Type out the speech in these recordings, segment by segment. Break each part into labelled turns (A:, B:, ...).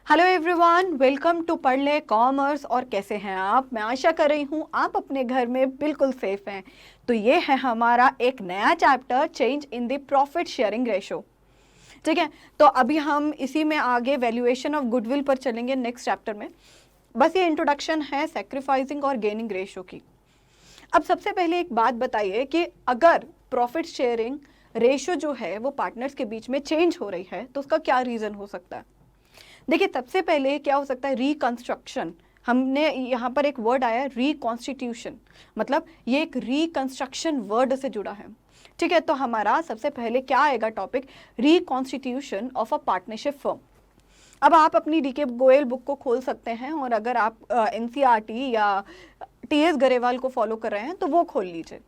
A: Hello everyone, welcome to पढ़ ले commerce. और कैसे हैं आप? मैं आशा कर रही हूँ आप अपने घर में बिल्कुल सेफ हैं। तो ये है हमारा एक नया chapter, change in the profit sharing ratio. ठीक है, तो अभी हम इसी में आगे वैल्यूएशन ऑफ गुडविल पर चलेंगे नेक्स्ट चैप्टर में। बस ये इंट्रोडक्शन है सैक्रिफाइसिंग और गेनिंग रेशो की। अब सबसे पहले एक बात बताइए कि अगर प्रॉफिट शेयरिंग रेशो जो है वो पार्टनर्स के बीच में चेंज हो रही है तो उसका क्या रीज़न हो सकता है। देखिए, सबसे पहले क्या हो सकता है, रिकंस्ट्रक्शन। हमने यहाँ पर एक वर्ड आया रिकॉन्स्टिट्यूशन, मतलब ये एक रिकंस्ट्रक्शन वर्ड से जुड़ा है। ठीक है, तो हमारा सबसे पहले क्या आएगा topic, reconstitution of a partnership firm. अब आप अपनी डीके गोयल बुक को खोल सकते हैं और अगर आप एनसीईआरटी या टीएस गरेवाल को फॉलो कर रहे हैं तो वो खोल लीजिए।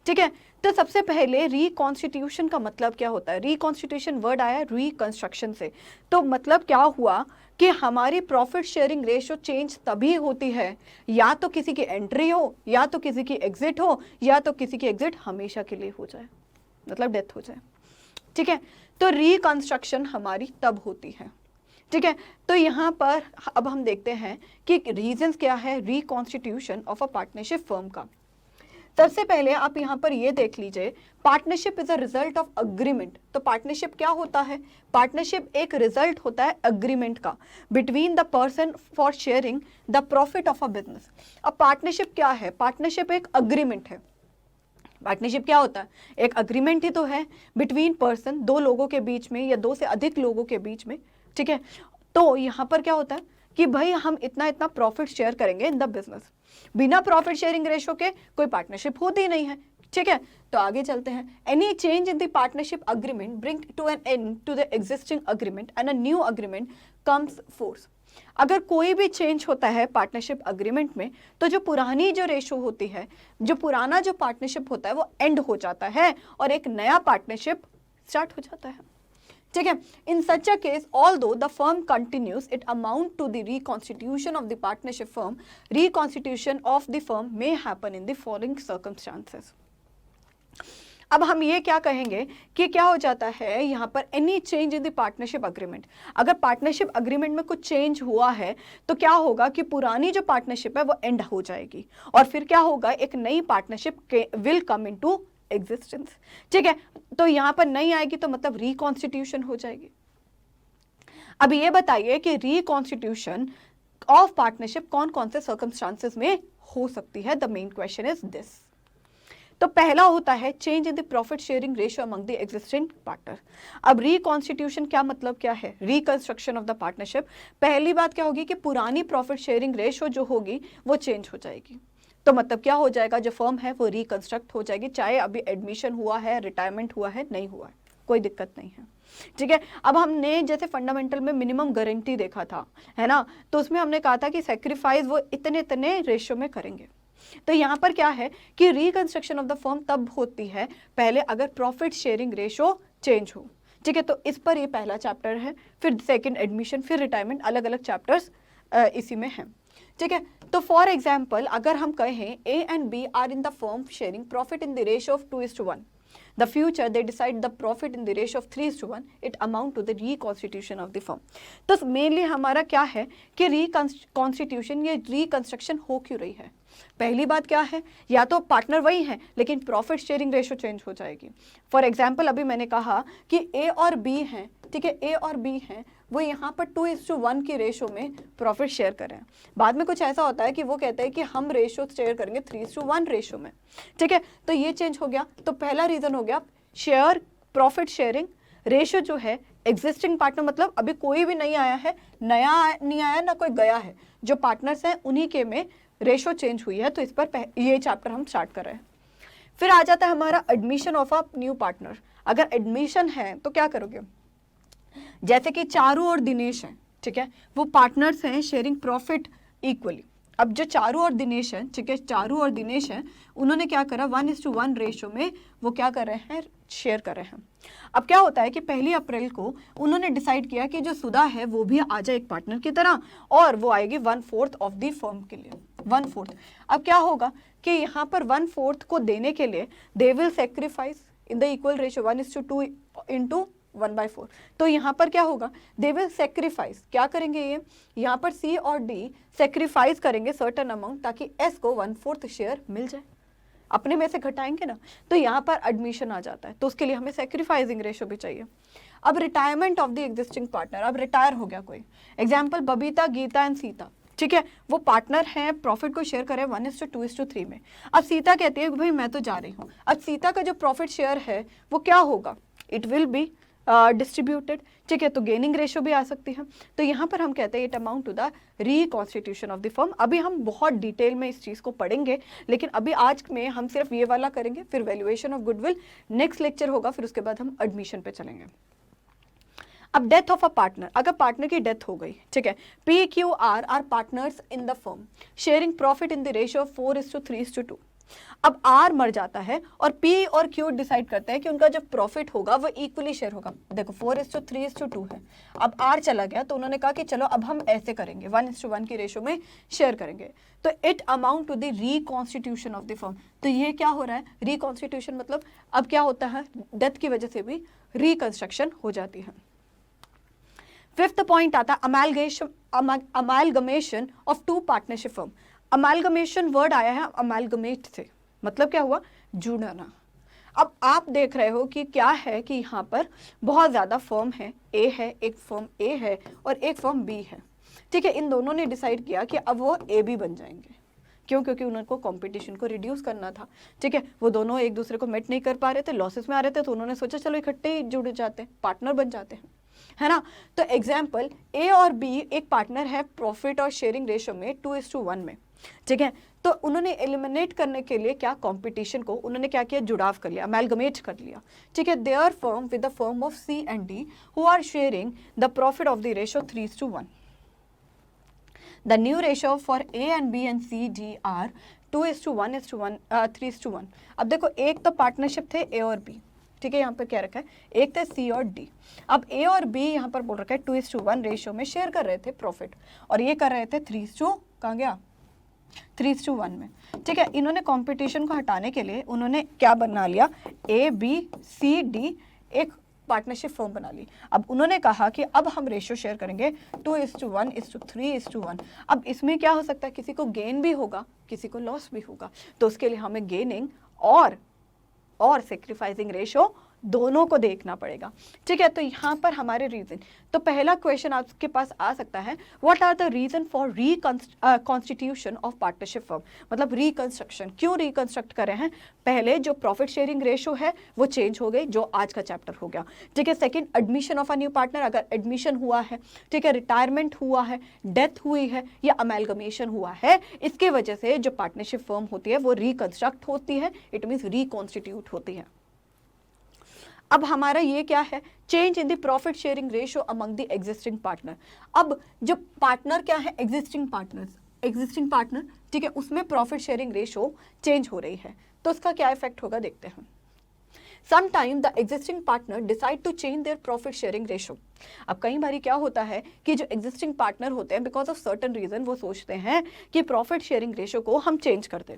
A: ठीक है, तो सबसे पहले रिकॉन्स्टिट्यूशन का मतलब क्या होता है। रिकॉन्स्टिट्यूशन वर्ड आया रिकंस्ट्रक्शन से, तो मतलब क्या हुआ कि हमारी प्रॉफिट शेयरिंग रेशो चेंज तभी होती है या तो किसी की एंट्री हो, या तो किसी की एग्जिट हो, या तो किसी की एग्जिट हमेशा के लिए हो जाए, मतलब डेथ हो जाए। ठीक है, तो रिकंस्ट्रक्शन हमारी तब होती है। ठीक है, तो यहाँ पर अब हम देखते हैं कि रीजंस क्या है reconstitution of a partnership firm का। सबसे पहले आप यहाँ पर ये देख लीजिए, partnership is a result of agreement. तो पार्टनरशिप क्या होता है, पार्टनरशिप एक रिजल्ट होता है अग्रीमेंट का between the person for sharing the profit of a business. अब पार्टनरशिप क्या है, पार्टनरशिप एक अग्रीमेंट है। पार्टनरशिप क्या होता है, एक अग्रीमेंट ही तो है बिटवीन पर्सन, दो लोगों के बीच में या दो से अधिक लोगों के बीच में। ठीक है, तो यहाँ पर क्या होता है कि भाई हम इतना इतना प्रॉफिट शेयर करेंगे इन द बिजनेस। बिना प्रॉफिट शेयरिंग रेशो के कोई पार्टनरशिप होती ही नहीं है। ठीक है, तो आगे चलते हैं। Any change in the partnership agreement bring to an end to the existing agreement and a new agreement comes force. अगर कोई भी चेंज होता है पार्टनरशिप अग्रीमेंट में तो जो पुरानी जो रेशो होती है, जो पुराना जो पार्टनरशिप होता है वो एंड हो जाता है और एक नया पार्टनरशिप स्टार्ट हो जाता है। ठीक है, in such a case although the firm continues it amount to the reconstitution of the partnership firm, reconstitution of the firm may happen in the following circumstances. अब हम ये क्या कहेंगे कि क्या हो जाता है यहाँ पर, any change in the partnership agreement. अगर पार्टनरशिप अग्रीमेंट में कुछ चेंज हुआ है तो क्या होगा कि पुरानी जो पार्टनरशिप है वो एंड हो जाएगी और फिर क्या होगा, एक नई partnership will come into existence. ठीक है, तो यहां पर नहीं आएगी तो मतलब रिकॉन्स्टिट्यूशन हो जाएगी। अब ये बताइए कि रिकॉन्स्टिट्यूशन ऑफ पार्टनरशिप कौन कौन से सर्कमस्टांसेस में हो सकती है। The main question is this. तो पहला होता है change in the profit sharing ratio among the existing partner. अब रिकॉन्स्टिट्यूशन क्या मतलब क्या है, रिकंस्ट्रक्शन ऑफ द पार्टनरशिप। पहली बात क्या होगी कि पुरानी प्रॉफिट शेयरिंग रेशियो जो होगी वो चेंज हो जाएगी। तो मतलब क्या हो जाएगा, जो फर्म है वो रिकंस्ट्रक्ट हो जाएगी, चाहे अभी एडमिशन हुआ है, रिटायरमेंट हुआ है, नहीं हुआ है, कोई दिक्कत नहीं है। ठीक है, अब हमने जैसे फंडामेंटल में मिनिमम गारंटी देखा था, है ना, तो उसमें हमने कहा था कि सेक्रीफाइस वो इतने इतने रेशियो में करेंगे। तो यहाँ पर क्या है कि रिकंस्ट्रक्शन ऑफ द फर्म तब होती है पहले अगर प्रॉफिट शेयरिंग रेशियो चेंज हो। ठीक है, तो इस पर ये पहला चैप्टर है, फिर सेकेंड एडमिशन, फिर रिटायरमेंट, अलग अलग चैप्टर्स इसी में हैं। ठीक है, तो फॉर एग्जाम्पल अगर हम कहें A and B are in the firm sharing profit in the ratio of 2:1, the future they decide the profit in the ratio of 3:1, it amount to the reconstitution of the firm. तो mainly हमारा क्या है कि reconstitution, ये reconstruction हो क्यों रही है। पहली बात क्या है, या तो पार्टनर वही है लेकिन प्रॉफिट शेयरिंग रेशो चेंज हो जाएगी। फॉर एग्जाम्पल अभी मैंने कहा कि ए और बी हैं, ठीक है, ए और बी हैं, वो यहाँ पर 2:1 की रेशो में प्रॉफिट शेयर करें। बाद में कुछ ऐसा होता है कि वो कहते हैं कि हम रेशो शेयर करेंगे 3:1 रेशो में। ठीक है, तो ये चेंज हो गया। तो पहला रीजन हो गया शेयर प्रॉफिट शेयरिंग रेशो जो है एग्जिस्टिंग पार्टनर, मतलब अभी कोई भी नहीं आया है, नया नहीं आया ना कोई गया है, जो पार्टनर्स हैं उन्हीं के में रेशो चेंज हुई है। तो इस पर ये चैप्टर हम स्टार्ट कर रहे हैं। फिर आ जाता है हमारा admission of a new partner. अगर एडमिशन है तो क्या करोगे, जैसे कि चारू और दिनेश हैं, ठीक है, वो पार्टनर्स हैं शेयरिंग प्रॉफिट इक्वली। अब जो चारू और दिनेश हैं, ठीक है, चारू और दिनेश हैं, उन्होंने क्या करा 1:1 रेशो में वो क्या कर रहे हैं, शेयर कर रहे हैं। अब क्या होता है कि 1 अप्रैल को उन्होंने डिसाइड किया कि जो सुधा है वो भी आ जाए एक पार्टनर की तरह और वो आएगी 1/4 ऑफ द फर्म के लिए, 1/4। अब क्या होगा कि यहाँ पर 1/4 को देने के लिए they will sacrifice in the equal ratio 1:2 into 1/4। तो यहाँ पर क्या होगा, दे विल सेक्रीफाइस, क्या करेंगे ये, यहाँ पर सी और डी सेक्रीफाइस करेंगे सर्टेन अमाउंट ताकि एस को 1/4 शेयर मिल जाए, अपने में से घटाएंगे ना, तो यहाँ पर एडमिशन आ जाता है, तो उसके लिए हमें सेक्रीफाइसिंग रेशियो भी चाहिए। अब retirement of the existing partner, अब रिटायर हो गया कोई, एग्जाम्पल बबीता, गीता एंड सीता, ठीक है, वो पार्टनर हैं, प्रॉफिट को शेयर करें 1:2:3 में। अब सीता कहती है कि भाई मैं तो जा रही हूँ, अब सीता का जो प्रॉफिट शेयर है वो क्या होगा, इट विल बी डिस्ट्रीब्यूटेड, ठीक है, तो गेनिंग रेशियो भी आ सकती है। तो यहाँ पर हम कहते हैं it amount to the reconstitution of the firm. अभी हम बहुत डिटेल में इस चीज़ को पढ़ेंगे, लेकिन अभी आज में हम सिर्फ ये वाला करेंगे, फिर valuation of goodwill next lecture होगा, फिर उसके बाद हम एडमिशन पे चलेंगे। अब डेथ ऑफ अ पार्टनर, अगर पार्टनर की डेथ हो गई, ठीक है, P Q R partners in the firm sharing profit in the ratio of 4:3:2। अब आर मर जाता है और पी और क्यू डिसाइड करते हैं कि उनका जो प्रॉफिट होगा वो इक्वली शेयर होगा। देखो 4:3:2 है, अब आर चला गया तो उन्होंने कहा कि चलो अब हम ऐसे करेंगे, 1:1 की रेशियो में शेयर करेंगे, तो it amount to the reconstitution of the firm. तो ये क्या हो रहा है, रिकॉन्स्टिट्यूशन मतलब अब क्या होता है, डेथ की वजह से भी रिकंस्ट्रक्शन हो जाती है। फिफ्थ पॉइंट आता है amalgamation of two partnership firm. Amalgamation word आया है अमालगमेट से, मतलब क्या हुआ, जुड़ना। अब आप देख रहे हो कि क्या है कि यहाँ पर बहुत ज़्यादा फर्म है, ए है, एक फर्म ए है और एक फर्म बी है, ठीक है, इन दोनों ने डिसाइड किया कि अब वो ए बी बन जाएंगे। क्यों, क्योंकि उनको कंपटीशन को रिड्यूस करना था, ठीक है, वो दोनों एक दूसरे को मेट नहीं कर पा रहे थे, लॉसेस में आ रहे थे, तो उन्होंने सोचा चलो इकट्ठे ही जुड़ जाते हैं, पार्टनर बन जाते हैं, है ना। तो एग्जाम्पल ए और बी एक पार्टनर है प्रॉफिट और शेयरिंग रेशियो में 2:1 में, ठीक है, तो उन्होंने एलिमिनेट करने के लिए क्या, कंपटीशन को उन्होंने क्या किया, जुड़ाव कर लिया, अमेलगमेट कर लिया, ठीक है। Their firm with the firm of C and D who are sharing the profit of the ratio 3:1। The new ratio for A and B and C D are 2:1:1 3:1। अब देखो एक तो पार्टनरशिप थे ए और बी, ठीक है, यहाँ पर क्या रखा है, एक थे सी और डी। अब ए और बी यहाँ पर बोल रखा है 2:1 रेशियो में शेयर कर रहे थे प्रॉफिट, और ये कर रहे थे 3:1 में, ठीक है। इन्होंने कंपटीशन को हटाने के लिए उन्होंने क्या बना लिया, ए बी सी डी एक पार्टनरशिप फर्म बना ली। अब उन्होंने कहा कि अब हम रेशियो शेयर करेंगे 2:1:3:1। अब इसमें क्या हो सकता है, किसी को गेन भी होगा, किसी को लॉस भी होगा, तो उसके लिए हमें गेनिंग और सेक्रीफाइसिंग रेशियो दोनों को देखना पड़ेगा, ठीक है। तो यहाँ पर हमारे रीजन, तो पहला क्वेश्चन आपके पास आ सकता है, what are the reason for constitution of partnership firm, मतलब रिकंस्ट्रक्शन, क्यों रिकंस्ट्रक्ट कर रहे हैं। पहले जो प्रॉफिट शेयरिंग रेशियो है वो चेंज हो गई, जो आज का चैप्टर हो गया, ठीक है। Second, admission of a new partner, अगर एडमिशन हुआ है, ठीक है, रिटायरमेंट हुआ है, डेथ हुई है या अमेलगमेशन हुआ है, इसके वजह से जो पार्टनरशिप फर्म होती है वो रिकंस्ट्रक्ट होती है, इट मीन्स रिकॉन्स्टिट्यूट होती है। अब हमारा ये क्या है, change in the profit sharing ratio among the existing partner. अब जो पार्टनर क्या है, एग्जिस्टिंग पार्टनर, ठीक है, उसमें प्रॉफिट शेयरिंग रेशियो चेंज हो रही है, तो उसका क्या इफेक्ट होगा देखते हैं। Sometime the existing partner decide to change their profit sharing ratio। अब कई बारी क्या होता है कि जो एग्जिस्टिंग पार्टनर होते हैं बिकॉज ऑफ सर्टन रीजन वो सोचते हैं कि प्रॉफिट शेयरिंग रेशियो को हम चेंज कर दें,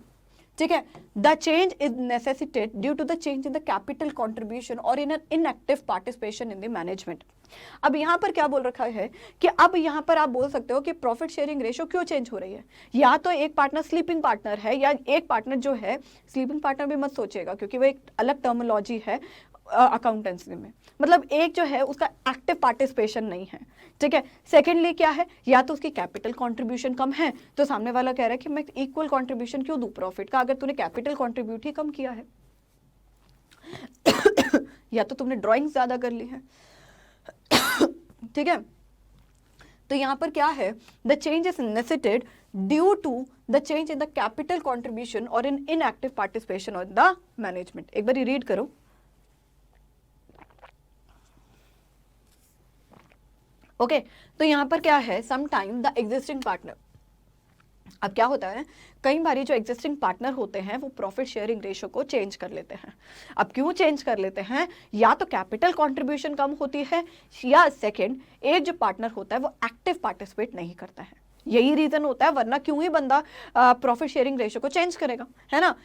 A: ठीक है। The change is necessitated due to the change in the capital contribution और in an inactive participation in the management. अब यहाँ पर क्या बोल रखा है कि अब यहाँ पर आप बोल सकते हो कि प्रॉफिट शेयरिंग रेशियो क्यों चेंज हो रही है, या तो एक पार्टनर स्लीपिंग पार्टनर है, या एक पार्टनर जो है, स्लीपिंग पार्टनर भी मत सोचेगा क्योंकि वो एक अलग टर्मिनोलॉजी है अकाउंटेंसी में, मतलब एक जो है उसका एक्टिव पार्टिसिपेशन नहीं है, ठीक है। सेकेंडली क्या है, या तो उसकी कैपिटल कंट्रीब्यूशन कम है, तो सामने वाला कह रहा है कि मैं इक्वल कंट्रीब्यूशन क्यों दूं प्रॉफिट का, अगर तूने कैपिटल कंट्रीब्यूट ही कम किया है या तो तुमने ड्राइंग ज्यादा कर ली है, ठीक है। तो यहाँ पर क्या है, the change is necessitated due to the change in the capital contribution और in inactive participation of the management. एक बार रीड करो, ओके तो यहाँ पर क्या है, some time the existing partner. अब क्या होता है, कई बारी जो एग्जिस्टिंग पार्टनर होते हैं वो प्रॉफिट शेयरिंग रेशियो को चेंज कर लेते हैं। अब क्यों चेंज कर लेते हैं, या तो कैपिटल कंट्रीब्यूशन कम होती है, या सेकंड एक जो पार्टनर होता है वो एक्टिव पार्टिसिपेट नहीं करता है, यही रीजन होता है, वरना क्यों ही बंदा प्रॉफिट शेयरिंग रेशियो को चेंज करेगा, है ना।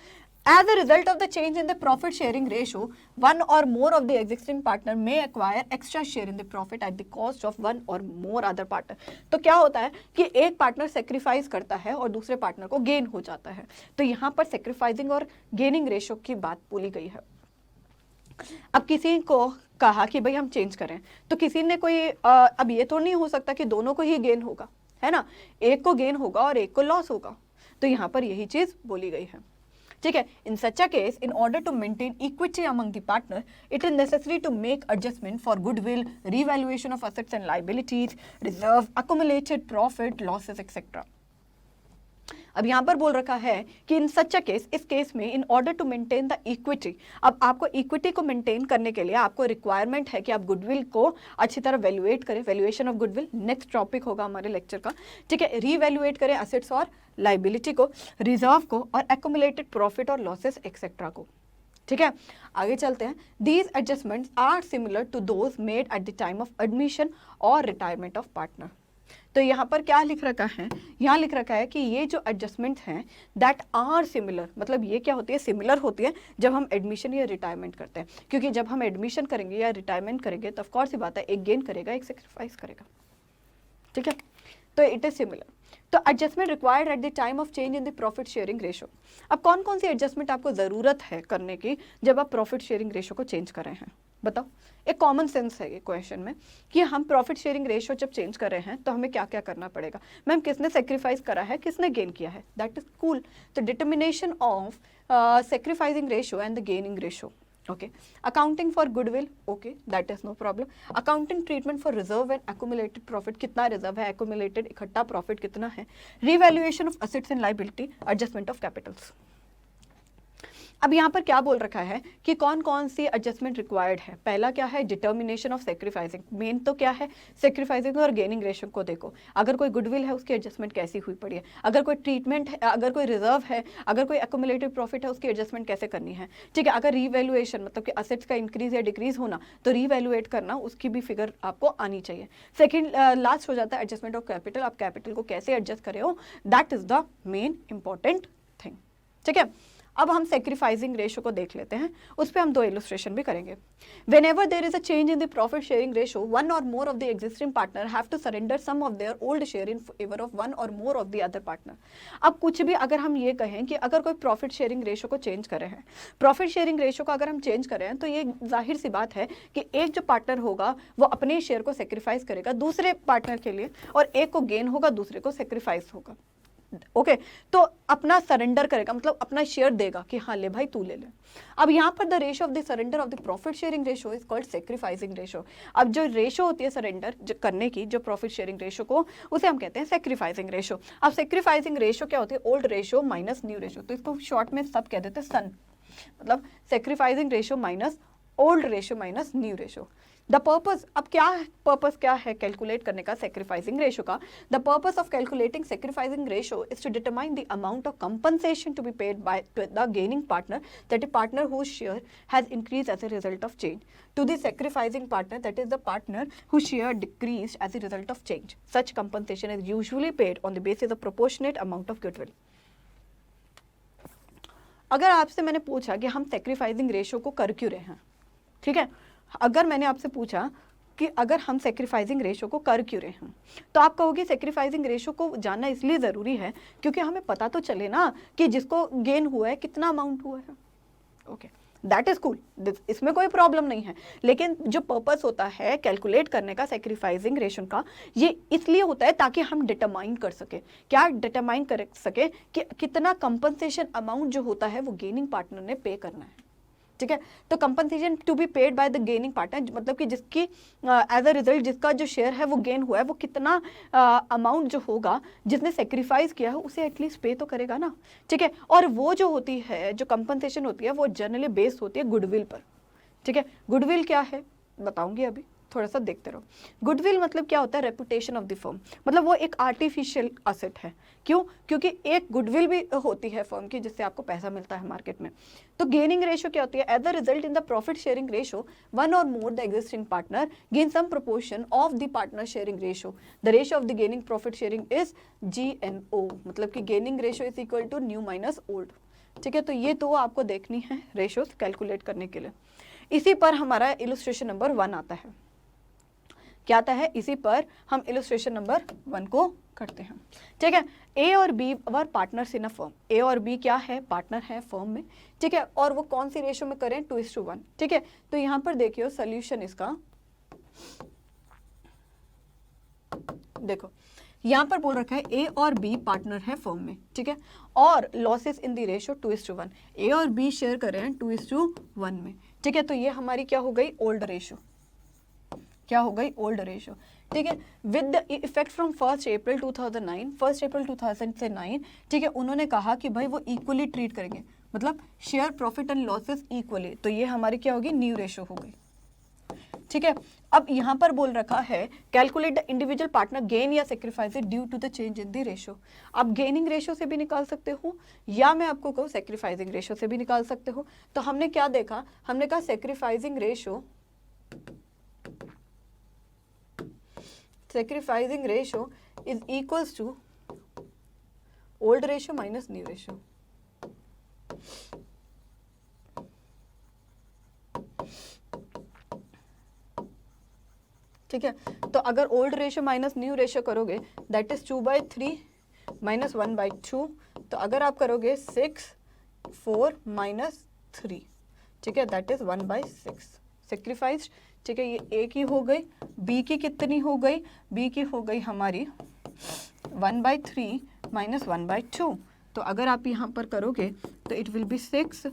A: As a result of the change in the profit sharing ratio, one or more of the existing partner may acquire extra share in the profit at the cost of one or more other partner. तो क्या होता है कि एक partner sacrifice करता है और दूसरे पार्टनर को गेन हो जाता है, तो यहाँ पर सेक्रीफाइसिंग और गेनिंग रेशियो की बात बोली गई है। अब किसी को कहा कि भाई हम चेंज करें, तो किसी ने कोई अब ये तो नहीं हो सकता कि दोनों को ही गेन होगा, है ना, एक को गेन होगा और एक को लॉस होगा, तो यहाँ पर यही चीज बोली गई है। ठीक है, in such a case, in order to maintain equity among the partner, it is necessary to make adjustment for goodwill, revaluation of assets and liabilities, reserve, accumulated profit, losses etcetera. अब यहाँ पर बोल रखा है कि इन सच अ केस, इस case में, in order to maintain the equity, अब आपको इक्विटी को मेंटेन करने के लिए आपको रिक्वायरमेंट है कि आप गुडविल को अच्छी तरह वैल्यूएट करें, valuation of goodwill next topic होगा हमारे लेक्चर का। ठीक है, रीवैल्यूएट करें एसेट्स और लाइबिलिटी को, रिजर्व को, और एक्यूमुलेटेड प्रॉफिट और लॉसेस एक्सेट्रा को। ठीक है, आगे चलते हैं। These adjustments are similar to those made at the time of admission और रिटायरमेंट ऑफ पार्टनर। तो यहाँ पर क्या लिख रखा है, यहाँ लिख रखा है कि ये जो एडजस्टमेंट हैं दैट आर सिमिलर, मतलब ये क्या होती है, सिमिलर होती है जब हम एडमिशन या रिटायरमेंट करते हैं, क्योंकि जब हम एडमिशन करेंगे या रिटायरमेंट करेंगे तो ऑफ कोर्स ही बात है, एक गेन करेगा एक सेक्रीफाइस करेगा। ठीक है, तो इट इज सिमिलर। तो adjustment required at the time of change in the profit sharing ratio. अब कौन कौन सी एडजस्टमेंट आपको ज़रूरत है करने की जब आप प्रॉफिट शेयरिंग रेशो को चेंज कर रहे हैं, बताओ। एक कॉमन सेंस है ये क्वेश्चन में कि हम प्रॉफिट शेयरिंग रेशो जब चेंज कर रहे हैं तो हमें क्या क्या करना पड़ेगा। मैम किसने सेक्रीफाइस करा है, किसने गेन किया है, दैट इज कूल। तो determination of sacrificing ratio and the gaining ratio. Okay, accounting for goodwill, okay, that is no problem. Accounting treatment for reserve and accumulated profit, कितना reserve है, accumulated इकट्ठा profit कितना है, revaluation of assets and liability, adjustment of capitals। अब यहाँ पर क्या बोल रखा है कि कौन कौन सी एडजस्टमेंट रिक्वायर्ड है। पहला क्या है, डिटर्मिनेशन ऑफ सेक्रीफाइसिंग। मेन तो क्या है, सेक्रीफाइसिंग और गेनिंग रेशो को देखो, अगर कोई गुडविल है उसकी एडजस्टमेंट कैसी हुई पड़ी है, अगर कोई ट्रीटमेंट है, अगर कोई रिजर्व है, अगर कोई एक्यूमुलेटेड प्रॉफिट है, उसकी एडजस्टमेंट कैसे करनी है। ठीक है, अगर रीवैल्यूएशन मतलब कि असेट्स का इंक्रीज या डिक्रीज होना, तो रीवैल्यूएट करना, उसकी भी फिगर आपको आनी चाहिए। सेकेंड लास्ट हो जाता है एडजस्टमेंट ऑफ कैपिटल। आप कैपिटल को कैसे एडजस्ट करे हो, that is the main important thing. ठीक है, अब हम सेक्रीफाइसिंग रेशो को देख लेते हैं, उस पर हम दो इलस्ट्रेशन भी करेंगे। Whenever there is a change in the profit sharing ratio, one or more of the existing partner have to surrender some of their old share in favor of one or more of the other partner। अब कुछ भी अगर हम ये कहें कि अगर कोई प्रॉफिट शेयरिंग रेशो को चेंज कर रहे हैं, प्रॉफिट शेयरिंग रेशो को अगर हम चेंज कर रहे हैं, तो ये जाहिर सी बात है कि एक जो पार्टनर होगा वो अपने शेयर को सेक्रीफाइस करेगा दूसरे पार्टनर के लिए, और एक को गेन होगा, दूसरे को सेक्रीफाइस होगा। ओके, तो अपना सरेंडर करेगा, मतलब अपना शेयर देगा कि हाँ ले भाई तू ले ले। अब यहाँ पर the ratio of the surrender of the profit sharing ratio is called sacrificing ratio. अब जो रेशो होती है सरेंडर करने की, जो प्रॉफिट शेयरिंग रेशो को, उसे हम कहते हैं सेक्रीफाइसिंग रेशो। अब सेक्रीफाइसिंग रेशो क्या होती है, old ratio minus new ratio. तो इसको शॉर्ट में सब कह देते हैं सन, मतलब sacrificing ratio minus old ratio minus new ratio. The purpose, अब क्या पर्पस क्या है कैलकुलेट करने का सेक्रीफाइसिंग रेशो का। The purpose of calculating sacrificing ratio is to determine the amount of compensation to be paid by the gaining partner, that a partner whose share has increase as a result of change, to the sacrificing partner, that is the partner whose share decrease as a result of change. Such compensation is usually paid on the basis of proportionate amount of goodwill. अगर आपसे मैंने पूछा कि हम sacrificing ratio को कर क्यों रहे हैं, ठीक है, अगर मैंने आपसे पूछा कि अगर हम सेक्रीफाइसिंग रेशो को कर क्यों रहे हैं, तो आप कहोगे सेक्रीफाइसिंग रेशो को जानना इसलिए ज़रूरी है क्योंकि हमें पता तो चले ना कि जिसको गेन हुआ है कितना अमाउंट हुआ है। ओके, दैट इज कूल, इसमें कोई प्रॉब्लम नहीं है। लेकिन जो पर्पस होता है कैलकुलेट करने का सेक्रीफाइसिंग रेशो का, ये इसलिए होता है ताकि हम डिटरमाइन कर सके, क्या डिटरमाइन कर सके कि कितना कंपनसेशन अमाउंट जो होता है वो गेनिंग पार्टनर ने पे करना है। ठीक है, तो compensation to be paid by the gaining partner, मतलब कि जिसकी एज अ रिजल्ट जिसका जो शेयर है वो गेन हुआ है, वो कितना अमाउंट जो होगा जिसने सेक्रीफाइस किया है उसे एटलीस्ट पे तो करेगा ना। ठीक है, और वो जो होती है, जो कंपनसेशन होती है, वो जनरली बेस्ड होती है गुडविल पर। ठीक है, गुडविल क्या है बताऊंगी, अभी थोड़ा सा देखते रहो। गुडविल मतलब क्या होता है, रेपुटेशन ऑफ द फर्म, मतलब वो एक आर्टिफिशियल असेट है। क्यों, क्योंकि एक गुडविल भी होती है फर्म की जिससे आपको पैसा मिलता है मार्केट में। तो गेनिंग रेशो क्या होती है, as the result in the profit sharing ratio one और more the existing partner gain some proportion of the partner sharing ratio, the ratio of the gaining profit sharing is GNO, मतलब कि gaining ratio is equal to new minus old. ठीक है, तो ये दो आपको देखनी है रेशियोज कैलकुलेट करने के लिए। इसी पर हमारा इलस्ट्रेशन नंबर 1 आता है। क्या आता है? इसी पर हम इलस्ट्रेशन नंबर 1 को करते हैं। ठीक है, ए और B were partners in a firm. A और बी क्या है? पार्टनर है फर्म में। ठीक है, और वो कौन सी रेशियो में करें? 2:1। ठीक है, तो यहाँ पर देखियो सोल्यूशन इसका, देखो यहाँ पर बोल रखा है ए और बी पार्टनर है फर्म में। ठीक है, और लॉसेस इन द रेशियो 2:1। ए और बी शेयर कर रहे हैं 2:1 में। ठीक है, तो ये हमारी क्या हो गई? Old ratio. क्या हो गई? Old ratio. ठीक है, विद द इफेक्ट फ्रॉम 1 अप्रैल 2009, 1 अप्रैल 2009, ठीक है, उन्होंने कहा कि भाई वो इक्वली ट्रीट करेंगे, मतलब share profit and losses equally. तो ये हमारी क्या होगी? न्यू रेशियो हो गई। ठीक है, अब यहाँ पर बोल रखा है calculate the individual partner gain या sacrifice due to the change in the ratio. आप गेनिंग रेशियो से भी निकाल सकते हो, या मैं आपको कहूँ सेक्रीफाइसिंग रेशियो से भी निकाल सकते हो। तो हमने क्या देखा? हमने कहा sacrificing ratio is equals to old ratio minus new ratio. ठीक है, तो अगर old ratio minus new ratio करोगे दैट इज 2/3 माइनस 1/2। तो अगर आप करोगे 6, 4 माइनस 3, ठीक है, दैट इज 1/6 सेक्रीफाइस्ड। ठीक है, ये ए की हो गई। बी की कितनी हो गई? बी की हो गई हमारी 1/3 माइनस 1/2। तो अगर आप यहाँ पर करोगे तो इट विल बी 6,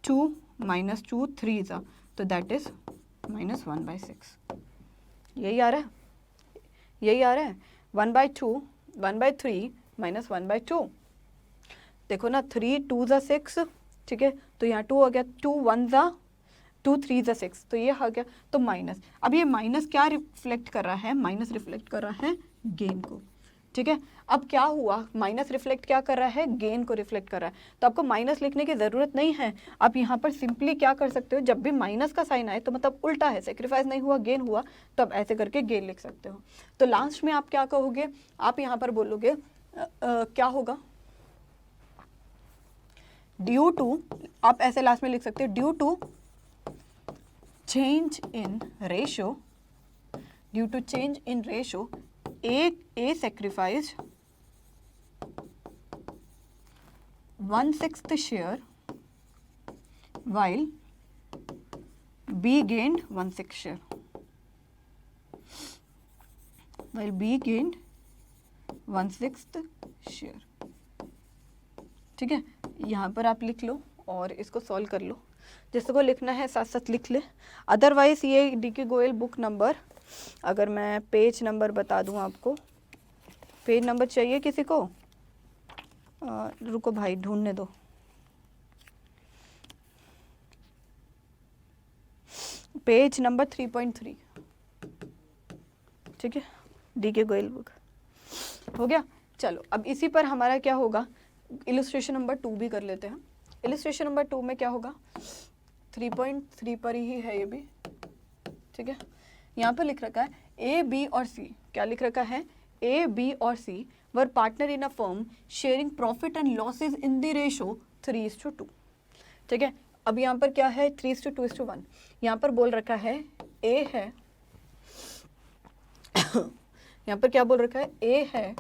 A: 2 माइनस 2, 3 ज़ा, तो दैट इज माइनस 1/6। यही आ रहा है, यही आ रहा है। 1/2, 1/3 माइनस 1/2। देखो ना, 3 2 ज़ा 6, ठीक है, तो यहाँ 2 हो गया, 2 1 ज़ा 2, 3 ज़ा 6, तो ये हो गया। तो माइनस, अब ये माइनस क्या रिफ्लेक्ट कर रहा है? माइनस रिफ्लेक्ट कर रहा है गेन को। ठीक है, अब क्या हुआ? माइनस रिफ्लेक्ट क्या कर रहा है? गेन को रिफ्लेक्ट कर रहा है। तो आपको माइनस लिखने की ज़रूरत नहीं है। आप यहाँ पर सिंपली क्या कर सकते हो? जब भी माइनस का साइन आए तो मतलब उल्टा है, सेक्रीफाइस नहीं हुआ, गेन हुआ, तो आप ऐसे करके गेन लिख सकते हो। तो लास्ट में आप क्या कहोगे? आप यहाँ पर बोलोगे क्या होगा? ड्यू टू, आप ऐसे लास्ट में लिख सकते हो, due to change in ratio, due to change in ratio, A sacrificed 1/6 share while B gained 1/6 share. While B gained 1/6 share. ठीक है, यहाँ पर आप लिख लो और इसको सॉल्व कर लो। जिसको लिखना है साथ साथ लिख ले। अदरवाइज ये डी.के. गोयल बुक नंबर, अगर मैं पेज नंबर बता दूं आपको, पेज नंबर चाहिए किसी को? रुको भाई, ढूंढने दो। पेज नंबर 3.3, ठीक है, डी.के. गोयल बुक हो गया। चलो, अब इसी पर हमारा क्या होगा? इलस्ट्रेशन नंबर 2 भी कर लेते हैं। इलस्ट्रेशन नंबर 2 में क्या होगा? 3.3 पर ही है ये भी। ठीक है, यहाँ पर लिख रखा है ए बी और सी। क्या लिख रखा है? ए बी और C were partner in a firm sharing profit and losses in the ratio 3:2। ठीक है, अब यहाँ पर क्या है? 3:2:1। यहाँ पर बोल रखा है ए है यहाँ पर क्या बोल रखा है? ए है,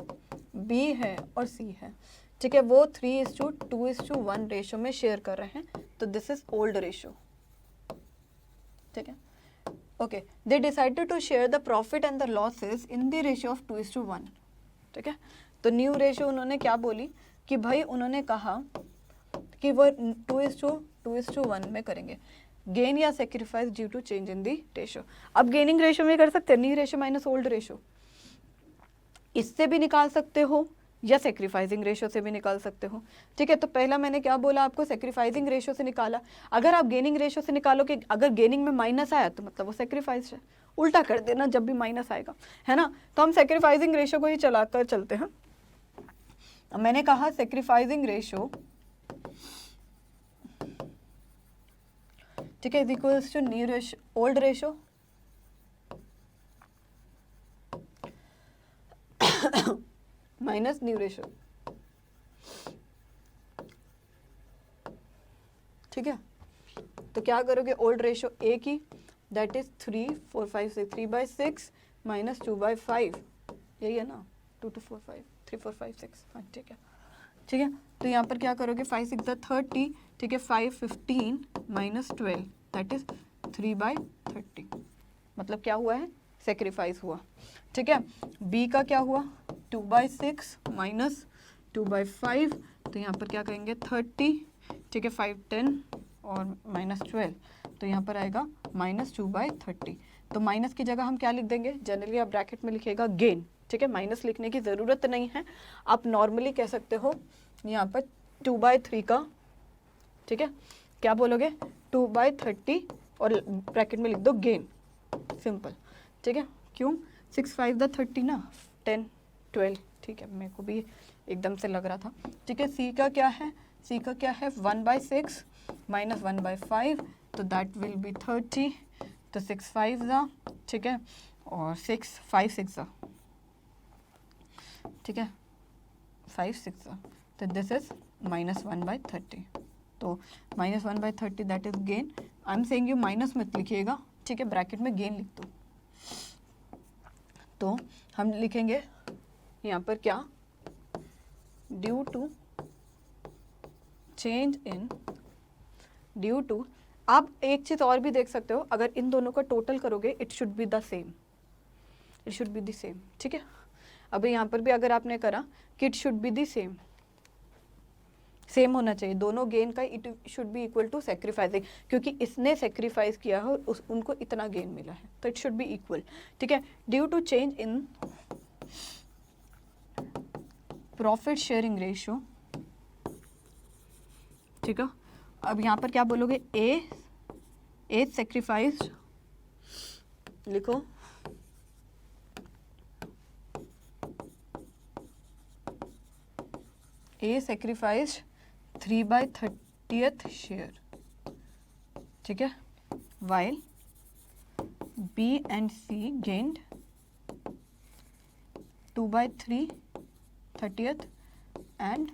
A: बी है और सी है। ठीक है, वो 3:2:1 रेशो में शेयर कर रहे हैं, तो दिस इज ओल्ड रेशो। ठीक है, okay, they decided to share the profit and the losses in the ratio of 2:1। ठीक है, तो न्यू रेशो उन्होंने क्या बोली कि भाई, उन्होंने कहा कि वो 2:1 में करेंगे, गेन या sacrifice due to change in the ratio. अब गेनिंग रेशो में कर सकते हैं, new ratio minus old ratio, इससे भी निकाल सकते हो या सेक्रीफाइसिंग रेशो से भी निकाल सकते हो। ठीक है, तो पहला मैंने क्या बोला आपको? सेक्रीफाइसिंग रेशो से निकाला। अगर आप गेनिंग रेशो से निकालोगे, अगर गेनिंग में माइनस आया तो मतलब वो सेक्रीफाइस है। उल्टा कर देना जब भी माइनस आएगा, है ना। तो हम सेक्रीफाइसिंग रेशो को ही चलाकर चलते हैं। मैंने कहा सेक्रीफाइसिंग रेशो, ठीक है, is equals to new ratio, old ratio minus new ratio. ठीक है। तो क्या करोगे, ओल्ड रेशो ए की, दैट इज 3 4 5 6, 3/6 माइनस 2/5, यही है ना, 2 2 4 5 3 4 5 6, हाँ ठीक है, ठीक है। तो यहाँ पर क्या करोगे, 5 6 30, ठीक है, 5 15 माइनस 12, दैट इज 3/30, मतलब क्या हुआ है, सेक्रीफाइस हुआ, ठीक है। बी का क्या हुआ, 2/6 माइनस 2/5, तो यहाँ पर क्या करेंगे 30, ठीक है, 5 10 और माइनस 12, तो यहाँ पर आएगा -2/30। तो माइनस की जगह हम क्या लिख देंगे, जनरली आप ब्रैकेट में लिखिएगा गेन, ठीक है, माइनस लिखने की ज़रूरत नहीं है, आप नॉर्मली कह सकते हो यहाँ पर 2/3 का, ठीक है, क्या बोलोगे 2/30 और ब्रैकेट में लिख दो गेन, सिंपल, ठीक है। क्यों, 6 5 30 ना, 10 12, ठीक है, मेरे को भी एकदम से लग रहा था, ठीक है। सी का क्या है, सी का क्या है 1/6 माइनस 1/5, तो दैट विल बी 30, तो 6 5 ज़ा, ठीक है, और 6 5 6 ज़ा, ठीक है, 5 6 ज़ा, तो दिस इज -1/30, तो -1/30 that is gain. I am saying you minus मत लिखिएगा, ठीक है, ब्रैकेट में गेन लिख दो। तो हम लिखेंगे यहाँ पर क्या, due to change in, due to, आप एक चीज़ और भी देख सकते हो, अगर इन दोनों का टोटल करोगे it should be the same, it should be the same, ठीक है। अभी यहाँ पर भी अगर आपने करा कि it should be the same, same होना चाहिए दोनों गेन का, it should be equal to sacrificing, क्योंकि इसने सेक्रीफाइस किया है और उनको इतना गेन मिला है, तो इट शुड बी इक्वल, ठीक है। Due to change in profit sharing ratio, ठीक है। अब यहाँ पर क्या बोलोगे, ए सेक्रीफाइस्ड, लिखो ए सेक्रीफाइस्ड 3/30th शेयर, ठीक है, while B and C gained 2/3/30th and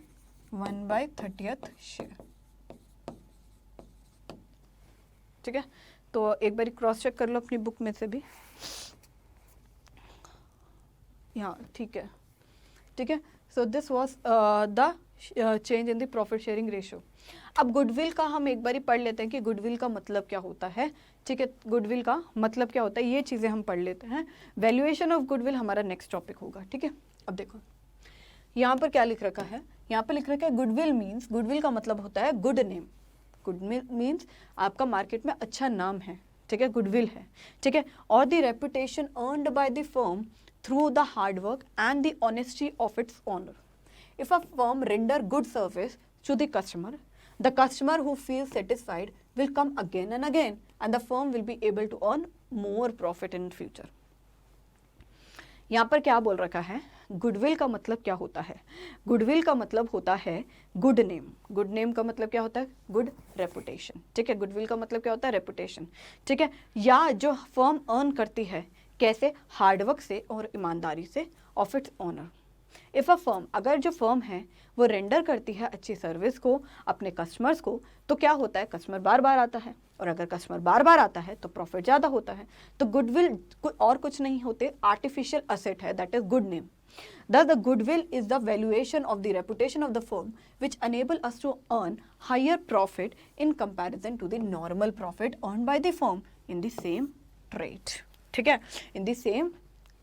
A: 1/30th share, ठीक है। तो एक बार क्रॉस चेक कर लो अपनी बुक में से भी, यहाँ ठीक है, ठीक है। So this was the change in the profit sharing ratio. अब गुडविल का हम एक बार पढ़ लेते हैं कि गुडविल का मतलब क्या होता है, ठीक है, गुडविल का मतलब क्या होता है, ये चीज़ें हम पढ़ लेते हैं। वैल्यूएशन ऑफ गुडविल हमारा नेक्स्ट टॉपिक होगा, ठीक है। अब देखो यहाँ पर क्या लिख रखा है, यहाँ पर लिख रखा है गुडविल मीन्स, गुडविल का मतलब होता है गुड नेम, गुडविल मीन्स आपका मार्केट में अच्छा नाम है, ठीक है, गुडविल है, ठीक है, और the reputation earned by the firm through the hard work and the honesty of its owner. If a firm render good service to the customer who feels satisfied will come again and again, and the firm will be able to earn more profit in future. यहाँ पर क्या बोल रखा है, goodwill का मतलब क्या होता है, गुडविल का मतलब होता है गुड नेम, गुड नेम का मतलब क्या होता है, गुड रेपुटेशन, ठीक है, गुडविल का मतलब क्या होता है, रेपुटेशन, ठीक है, या जो फर्म अर्न करती है कैसे, हार्डवर्क से और ईमानदारी से, of its owner. If a firm, अगर जो फर्म है वो रेंडर करती है अच्छी सर्विस को अपने कस्टमर्स को, तो क्या होता है, कस्टमर बार बार आता है, और अगर कस्टमर बार बार आता है तो प्रॉफिट ज़्यादा होता है। तो गुडविल और कुछ नहीं होते, आर्टिफिशियल असेट है, that is good name. Thus, the goodwill is the valuation of the reputation of the firm, which enable us to earn higher profit in comparison to the normal profit earned by the firm in the same trade. ठीक है, इन the same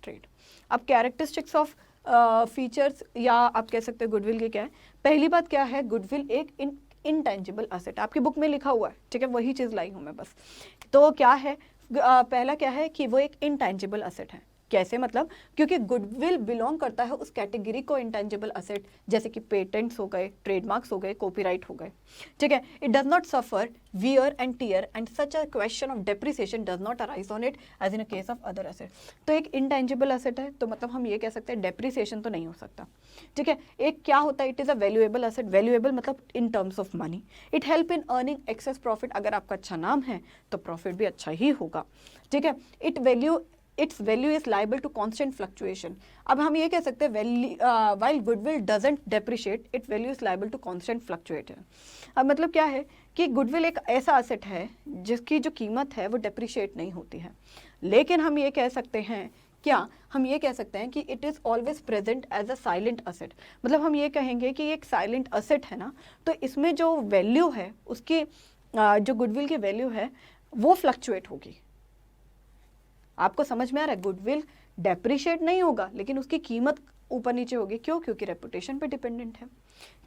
A: trade. अब characteristics of features या आप कह सकते हैं goodwill के क्या है, पहली बात क्या है, गुडविल एक इनटेंजिबल असेट, आपकी बुक में लिखा हुआ है, ठीक है, वही चीज़ लाई हूँ मैं बस। तो क्या है, पहला क्या है कि वो एक इनटेंजिबल असेट है, कैसे मतलब, क्योंकि गुडविल बिलोंग करता है उस कैटेगरी को इंटेंजिबल असेट, जैसे कि पेटेंट्स हो गए, ट्रेडमार्क्स हो गए, कॉपीराइट हो गए, ठीक है। It does not suffer wear and tear and such a question of depreciation does not arise on it as in a case of other asset. तो एक इंटेंजिबल असेट है, तो मतलब हम ये कह सकते हैं डेप्रिसिएशन तो नहीं हो सकता, ठीक है। एक क्या होता है, it is a valuable asset, valuable मतलब in terms of money, it help in earning excess profit, अगर आपका अच्छा नाम है तो प्रॉफिट भी अच्छा ही होगा, ठीक है। It value it's value is liable to constant fluctuation. अब हम ये कह सकते हैं while goodwill doesn't depreciate it value is liable to constant fluctuation. अब मतलब क्या है कि गुडविल एक ऐसा एसेट है जिसकी जो कीमत है वो डेप्रिशिएट नहीं होती है, लेकिन हम ये कह सकते हैं, क्या हम ये कह सकते हैं कि it is always present as a silent asset. मतलब हम ये कहेंगे कि एक साइलेंट असेट है ना, तो इसमें जो वैल्यू है उसकी जो गुडविल की वैल्यू है वो फ्लक्चुएट होगी। आपको समझ में आ रहा है? गुडविल डेप्रिशिएट नहीं होगा लेकिन उसकी कीमत ऊपर नीचे होगी। क्यों? क्योंकि रेपुटेशन पे डिपेंडेंट है।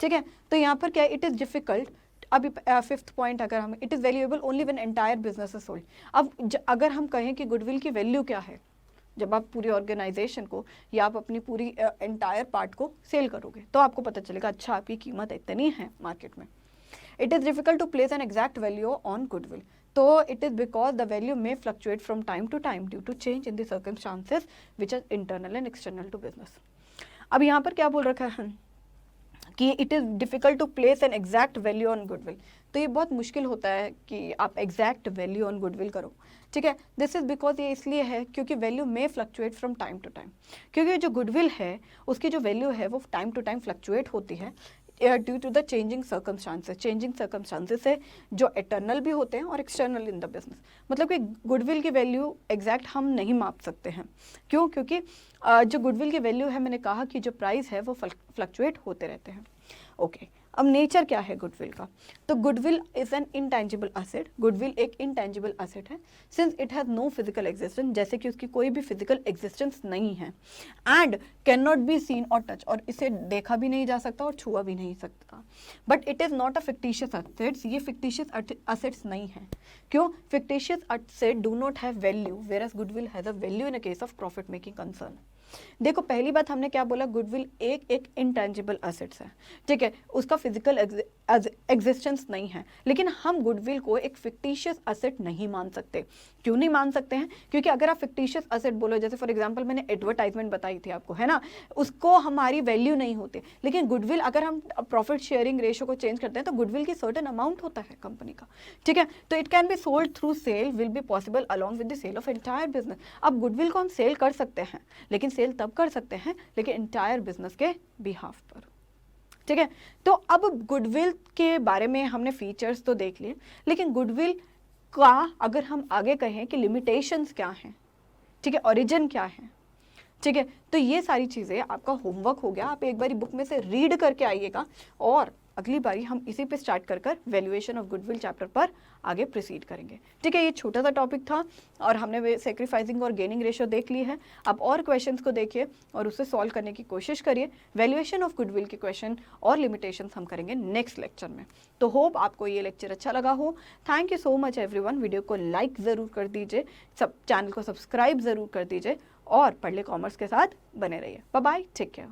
A: ठीक है, तो यहाँ पर क्या है, इट इज़ डिफिकल्ट। अभी फिफ्थ पॉइंट अगर हम, it is valuable only when entire business is sold. अब अगर हम कहें कि गुडविल की वैल्यू क्या है, जब आप पूरी ऑर्गेनाइजेशन को या आप अपनी पूरी एंटायर पार्ट को सेल करोगे तो आपको पता चलेगा अच्छा आपकी कीमत इतनी है मार्केट में। It is difficult to place an exact value on goodwill, तो it is because the value may fluctuate from time to time due to change in the circumstances which are internal and external to business. अब यहाँ पर क्या बोल रखा है कि it is difficult to place an exact value on goodwill, तो ये बहुत मुश्किल होता है कि आप एग्जैक्ट वैल्यू ऑन गुडविल करो। ठीक है, दिस इज बिकॉज ये इसलिए है क्योंकि वैल्यू में fluctuate from time to time, क्योंकि जो गुडविल है उसकी जो वैल्यू है वो टाइम टू टाइम फ्लक्चुएट होती है due to the changing circumstances. Changing circumstances है जो इटर्नल भी होते हैं और एक्सटर्नल इन द बिजनेस। मतलब कि गुडविल की वैल्यू एग्जैक्ट हम नहीं माप सकते हैं। क्यों? क्योंकि जो गुडविल की वैल्यू है, मैंने कहा कि जो प्राइस है वो फ्लक्चुएट होते रहते हैं। ओके, अब नेचर क्या है गुडविल का? तो goodwill is an intangible asset. Goodwill एक इंटेंजिबल असेट है since it has no physical existence, जैसे कि उसकी कोई भी फिजिकल एग्जिस्टेंस नहीं है, and can not be seen और टच, और इसे देखा भी नहीं जा सकता और छुआ भी नहीं सकता। But it is not a fictitious assets, ये फिक्टिशियस असेट्स नहीं है। क्यों? Fictitious asset do not have value whereas goodwill has a value in a case of profit making concern. देखो, पहली बात हमने क्या बोला, गुडविल एक इंटेंजिबल असेट्स है। ठीक है, उसका फिजिकल एग्जिस्टेंस नहीं है, लेकिन हम गुडविल को एक फिक्टिशियस असेट नहीं मान सकते। क्यों नहीं मान सकते हैं? क्योंकि अगर आप फिक्टिशियस असेट बोलो, जैसे फॉर एग्जांपल मैंने एडवर्टाइजमेंट बताई थी आपको, है ना, उसको हमारी वैल्यू नहीं होती। लेकिन गुडविल, अगर हम प्रॉफिट शेयरिंग रेशियो को चेंज करते हैं तो गुडविल की सर्टेन अमाउंट होता है कंपनी का। ठीक है, तो it can be sold through sale will be possible along with the sale of entire business. अब गुडविल को हम सेल कर सकते हैं, लेकिन सेल तब कर सकते हैं लेकिन एंटायर बिजनेस के बिहाफ पर। ठीक है, तो अब गुडविल के बारे में हमने फीचर्स तो देख लिए, लेकिन गुडविल का अगर हम आगे कहें कि लिमिटेशंस क्या हैं, ठीक है, ओरिजिन क्या है, ठीक है, तो ये सारी चीज़ें आपका होमवर्क हो गया। आप एक बारी बुक में से रीड करके आइएगा और अगली बारी हम इसी पे स्टार्ट कर वैल्यूएशन ऑफ गुडविल चैप्टर पर आगे प्रोसीड करेंगे। ठीक है, ये छोटा सा टॉपिक था और हमने सैक्रिफाइसिंग और गेनिंग रेशियो देख ली है। आप और क्वेश्चंस को देखिए और उसे सॉल्व करने की कोशिश करिए। वैल्यूएशन ऑफ गुडविल के क्वेश्चन और लिमिटेशंस हम करेंगे नेक्स्ट लेक्चर में। तो होप आपको ये लेक्चर अच्छा लगा हो। Thank you so much everyone. Video को लाइक ज़रूर कर दीजिए, चैनल को सब्सक्राइब ज़रूर कर दीजिए और पढ़ ले कॉमर्स के साथ बने रहिए। Bye bye, take care.